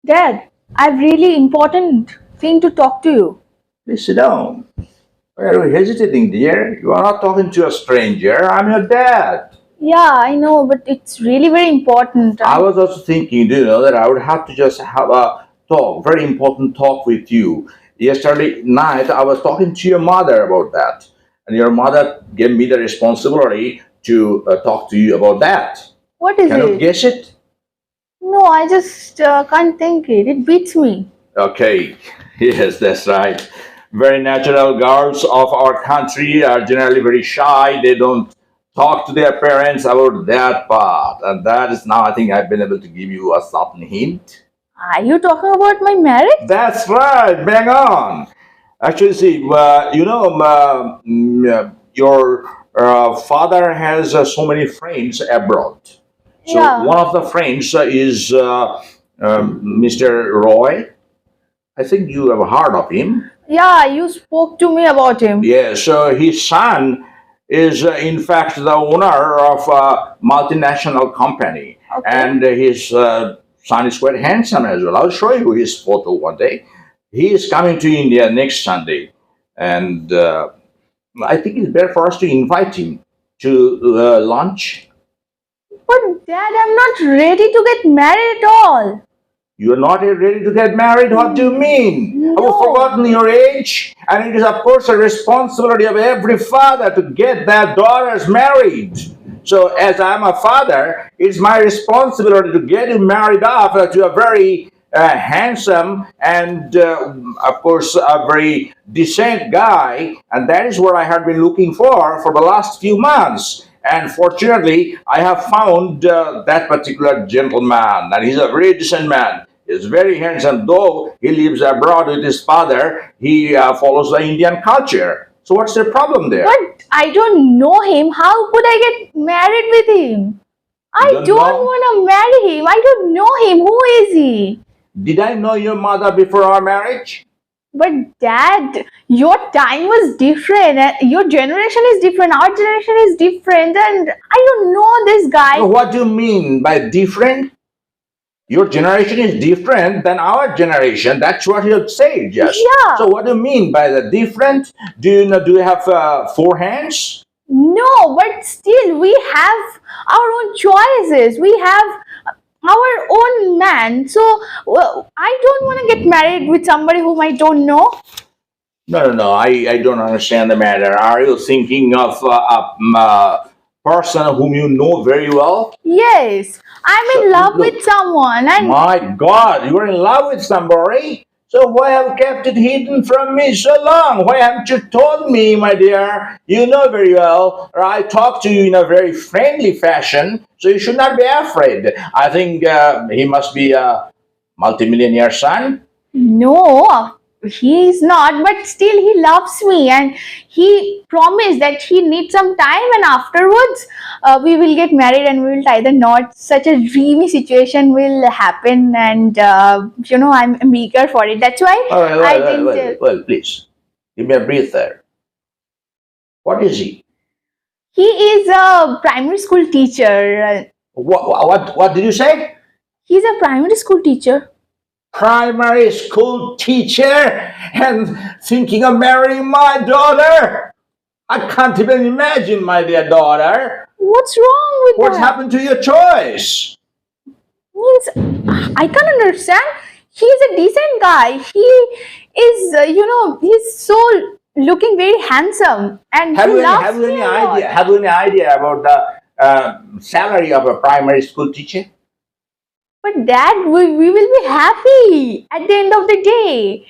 Dad, I've really important thing to talk to you. Please sit down. Why are you hesitating, dear? You are not talking to a stranger. I'm your dad. Yeah, I know, but it's really very important. I was also thinking, do you know, that I would have to just have a talk, very important talk with you. Yesterday night, I was talking to your mother about that. And your mother gave me the responsibility to talk to you about that. What is Can you it? guess it? No, I just can't think it. It beats me. Okay, yes, that's right. Very natural. Girls of our country are generally very shy. They don't talk to their parents about that part. And that is now, I think I've been able to give you a certain hint. Are you talking about my marriage? That's right, bang on. Actually, see, your father has so many friends abroad. So Yeah. one of the friends is Mr. Roy. I think you have heard of him. Yeah, you spoke to me about him. Yeah, so his son is, in fact, the owner of a multinational company, Okay. and his son is quite handsome as well. I'll show you his photo one day. He is coming to India next Sunday, and I think it's better for us to invite him to lunch. But Dad, I'm not ready to get married at all. You're not yet ready to get married? What do you mean? Have you No. forgotten your age? And it is, of course, a responsibility of every father to get their daughters married. So, as I'm a father, it's my responsibility to get you married off to a very handsome and, of course, a very decent guy. And that is what I have been looking for the last few months. And fortunately, I have found that particular gentleman, and he's a very decent man. He's very handsome, though he lives abroad with his father. He follows the Indian culture. So, what's the problem there? But I don't know him. How could I get married with him? You I don't don't know? want to marry him. I don't know him. Who is he? Did I know your mother before our marriage? But Dad, your time was different. Your generation is different. Our generation is different. And I don't know this guy. What do you mean by different? Your generation is different than our generation. That's what you said, yes. Yeah. So, what do you mean by the different? Do you know? Do you have four hands? No, but still, we have our own choices. We have our own man. So I don't want to get married with somebody whom I don't know. No, no, no. I don't understand the matter. Are you thinking of a person whom you know very well? Yes, I'm So, in love look, with someone, and my God, you're in love with somebody. So why have you kept it hidden from me so long? Why haven't you told me, my dear? You know very well. I talk to you in a very friendly fashion, so you should not be afraid. I think he must be a multimillionaire son. no, he is not. But still, he loves me, and he promised that he needs some time, and afterwards, we will get married and we will tie the knot. Such a dreamy situation will happen, and I'm eager for it. That's why All right, I well, well, didn't well, tell. well, please give me a breather. What is he? He is a primary school teacher. What did you say? He's a primary school teacher. Primary school teacher and thinking of marrying my daughter? I can't even imagine, my dear daughter. What's wrong with What's that? happened to your choice? Means I can't understand. He's a decent guy. He is, he's so looking very handsome, and Have he you any, loves have you me any a lot. idea? Have you any idea about the salary of a primary school teacher? But Dad, we will be happy at the end of the day.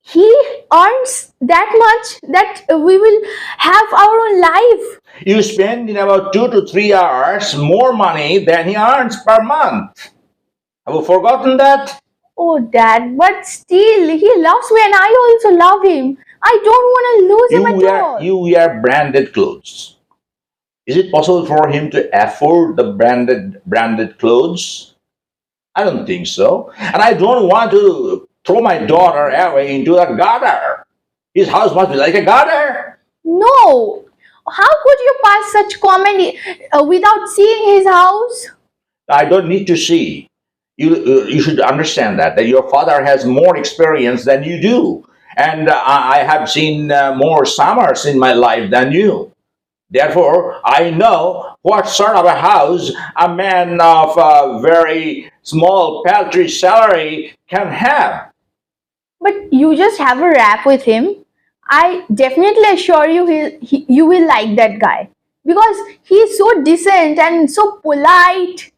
He earns that much that we will have our own life. You spend in about 2 to 3 hours more money than he earns per month. Have you forgotten that? Oh, Dad, but still, he loves me and I also love him. I don't want to lose him at all. You wear branded clothes. Is it possible for him to afford the branded clothes? I don't think so. And I don't want to throw my daughter away into the gutter. His house must be like a gutter. No. How could you pass such comment without seeing his house? I don't need to see. You should understand that your father has more experience than you do, and I have seen more summers in my life than you. Therefore, I know what sort of a house a man of a very small paltry salary can have. But you just have a rap with him. I definitely assure you, you will like that guy because he's so decent and so polite.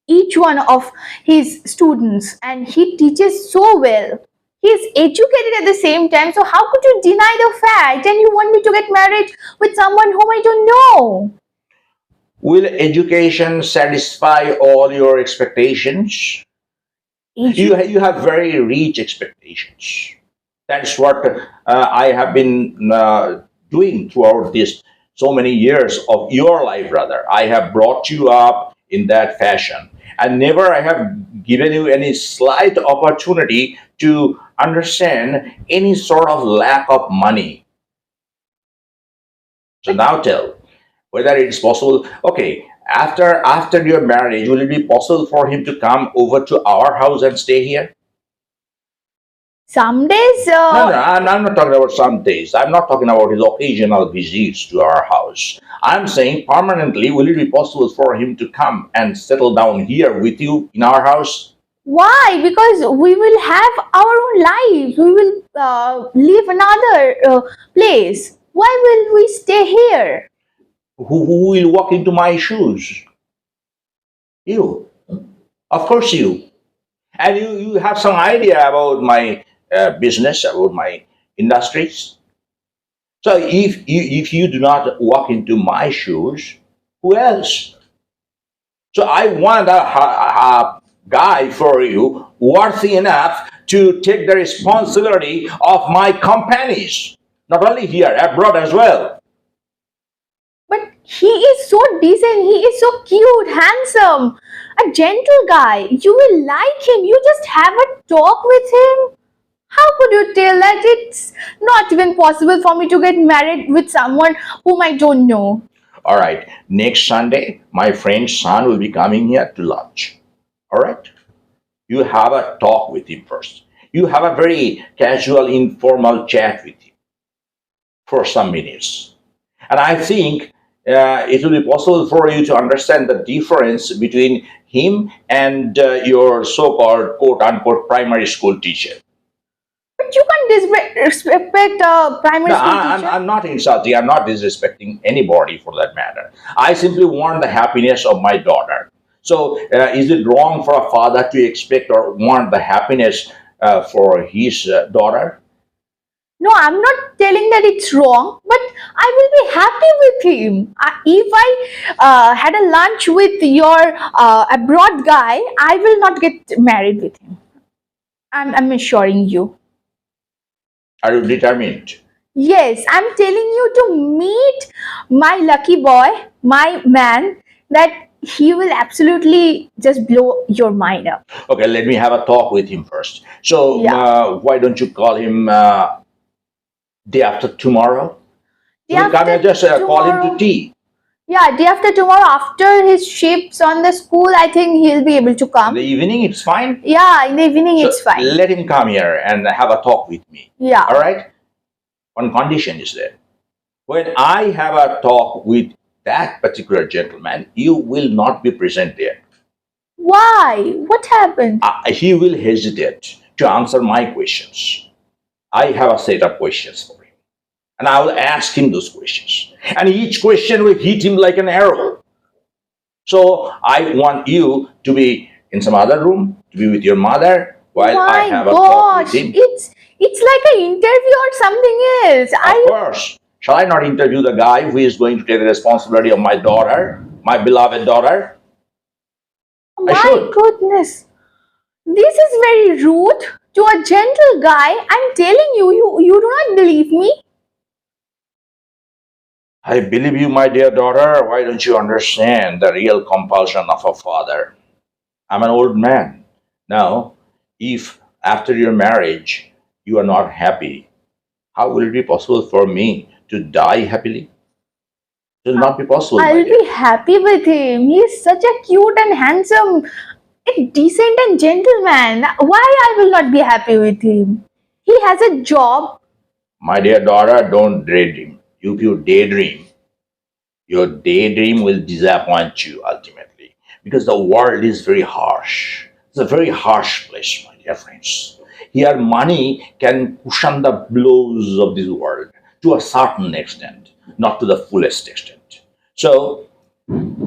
Each one of his students, and he teaches so well. He's educated at the same time. So how could you deny the fact? And you want me to get married with someone whom I don't know? Will education satisfy all your expectations? Edu- You have very rich expectations. That's what I have been doing throughout this so many years of your life, brother. I have brought you up in that fashion, and never I have given you any slight opportunity to understand any sort of lack of money. So now tell whether it is possible. Okay, after your marriage, will it be possible for him to come over to our house and stay here? Some days, No, no, I'm not talking about some days. I'm not talking about his occasional visits to our house. I'm saying permanently, will it be possible for him to come and settle down here with you in our house? why? Because we will have our own lives. We will leave another place. Why will we stay here? Who will walk into my shoes? You. Of course, you. And you have some idea about my business, about my industries. So if you do not walk into my shoes, who else? So I want a guy for you worthy enough to take the responsibility of my companies, not only here, abroad as well. But he is so decent, he is so cute, handsome, a gentle guy. You will like him. You just have a talk with him. How could you tell that it's not even possible for me to get married with someone whom I don't know? All right, next Sunday, my friend's son will be coming here to lunch. All right, you have a talk with him first. You have a very casual, informal chat with him for some minutes. And I think it will be possible for you to understand the difference between him and your so called quote unquote primary school teacher. But you can't disrespect a primary No, school I'm teacher. I'm not insulting, I'm not disrespecting anybody for that matter. I simply want the happiness of my daughter. So, is it wrong for a father to expect or want the happiness for his daughter? No, I'm not telling that it's wrong, but I will be happy with him. If I had a lunch with your abroad guy, I will not get married with him. I'm assuring you. Are you determined? Yes, I'm telling you to meet my lucky boy, my man, that he will absolutely just blow your mind up. Okay, let me have a talk with him first. So, Yeah. why don't you call him day after tomorrow? Day He will come after and just call him to tomorrow. tea. Yeah, day after tomorrow, after his shifts on the school, I think he'll be able to In the come. evening, it's fine. Yeah, in the evening, So, it's fine. let him come here and have a talk with me. All Yeah. right? One condition is there. When I have a talk with that particular gentleman, you will not be present there. Why? What happened? He will hesitate to answer my questions. I have a set of questions for him, and I will ask him those questions. And each question will hit him like an arrow. So I want you to be in some other room, to be with your mother while I My have a talk with gosh, him. it's like an interview or something else. Of course. Shall I not interview the guy who is going to take the responsibility of my daughter, my beloved daughter? I My should. goodness, this is very rude to a gentle guy. I'm telling you, you do not believe me. I believe you, my dear daughter. Why don't you understand the real compulsion of a father? I'm an old man. Now, if after your marriage you are not happy, how will it be possible for me to die happily? It will not be possible, my I'll dear. be happy with him. He's such a cute and handsome. a decent and gentleman. Why I will not be happy with him? He has a job. My dear daughter, don't daydream. If you daydream, your daydream will disappoint you ultimately because the world is very harsh. It's a very harsh place, my dear friends. Here, money can cushion the blows of this world to a certain extent, not to the fullest extent. So,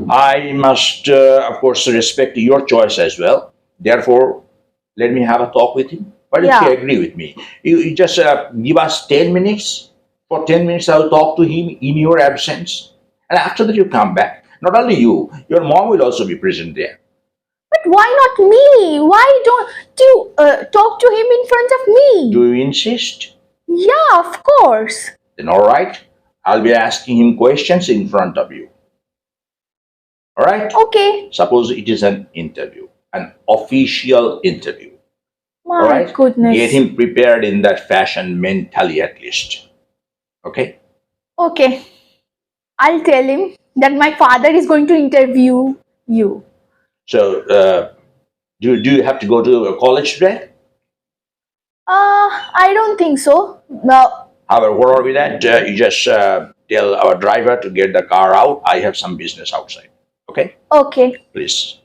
I must, of course, respect your choice as well. Therefore, let me have a talk with him. What if he Yeah. agree with me? You just give us 10 minutes. For 10 minutes, I'll talk to him in your absence. And after that, you come back. Not only you, your mom will also be present there. But why not me? Why don't you talk to him in front of me? Do you insist? Yeah, of course. Then, all right, I'll be asking him questions in front of you. All right? Okay. Suppose it is an interview, an official interview. All My right? goodness. Get him prepared in that fashion mentally at least. Okay? Okay. I'll tell him that my father is going to interview you. So, do you have to go to a college today? I don't think so. No. However, what are we that? You just tell our driver to get the car out. I have some business outside. Okay? Okay. Please.